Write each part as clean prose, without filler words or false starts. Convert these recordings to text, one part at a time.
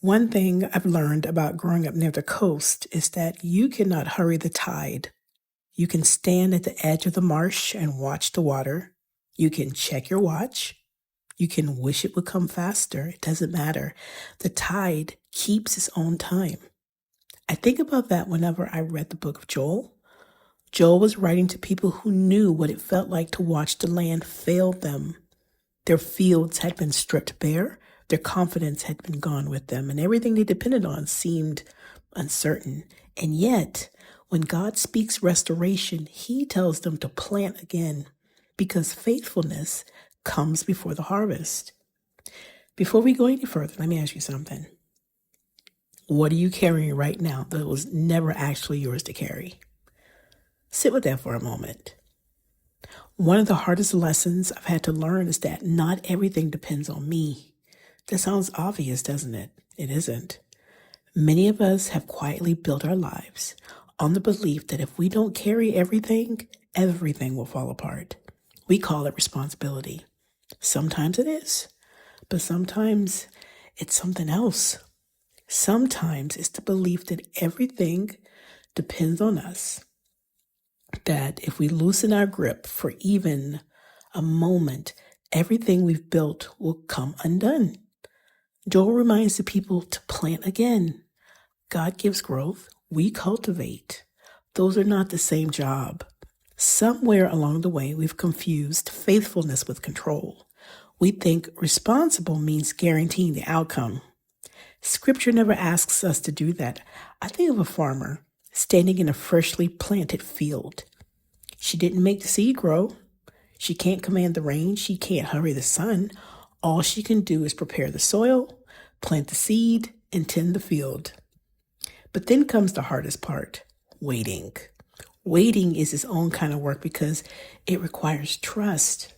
One thing I've learned about growing up near the coast is that you cannot hurry the tide. You can stand at the edge of the marsh and watch the water. You can check your watch. You can wish it would come faster. It doesn't matter. The tide keeps its own time. I think about that whenever I read the book of Joel. Joel was writing to people who knew what it felt like to watch the land fail them. Their fields had been stripped bare, their confidence had been gone with them, and everything they depended on seemed uncertain. And yet, when God speaks restoration, he tells them to plant again, because faithfulness comes before the harvest. Before we go any further, let me ask you something. What are you carrying right now that was never actually yours to carry? Sit with that for a moment. One of the hardest lessons I've had to learn is that not everything depends on me. That sounds obvious, doesn't it? It isn't. Many of us have quietly built our lives on the belief that if we don't carry everything, everything will fall apart. We call it responsibility. Sometimes it is, but sometimes it's something else. Sometimes it's the belief that everything depends on us. That if we loosen our grip for even a moment, everything we've built will come undone. Joel reminds the people to plant again. God gives growth. We cultivate. Those are not the same job. Somewhere along the way, we've confused faithfulness with control. We think responsible means guaranteeing the outcome. Scripture never asks us to do that. I think of a farmer standing in a freshly planted field. She didn't make the seed grow. She can't command the rain. She can't hurry the sun. All she can do is prepare the soil, plant the seed, and tend the field. But then comes the hardest part, waiting. Waiting is its own kind of work because it requires trust.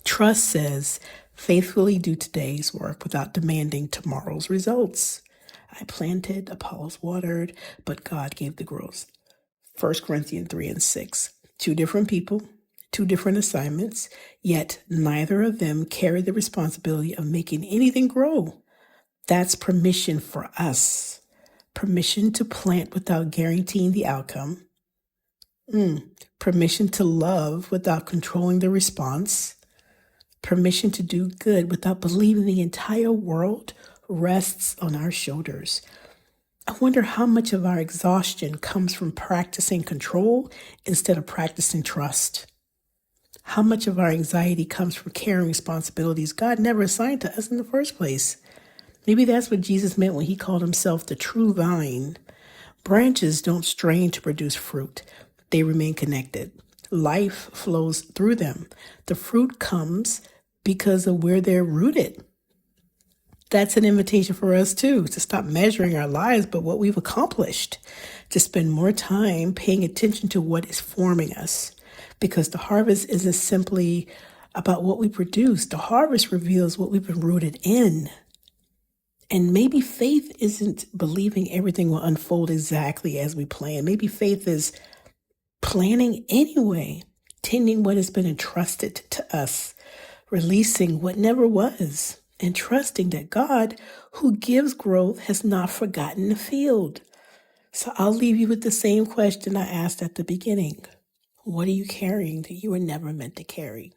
Trust says, faithfully do today's work without demanding tomorrow's results. I planted, Apollos watered, but God gave the growth. 1 Corinthians 3:6. Two different people, two different assignments, yet neither of them carry the responsibility of making anything grow. That's permission for us. Permission to plant without guaranteeing the outcome. Permission to love without controlling the response. Permission to do good without believing the entire world rests on our shoulders. I wonder how much of our exhaustion comes from practicing control instead of practicing trust. How much of our anxiety comes from carrying responsibilities God never assigned to us in the first place. Maybe that's what Jesus meant when he called himself the true vine. Branches don't strain to produce fruit. They remain connected. Life flows through them. The fruit comes because of where they're rooted. That's an invitation for us too, to stop measuring our lives by what we've accomplished, to spend more time paying attention to what is forming us. Because the harvest isn't simply about what we produce. The harvest reveals what we've been rooted in. And maybe faith isn't believing everything will unfold exactly as we plan. Maybe faith is planning anyway, tending what has been entrusted to us, releasing what never was, and trusting that God, who gives growth, has not forgotten the field. So I'll leave you with the same question I asked at the beginning. What are you carrying that you were never meant to carry?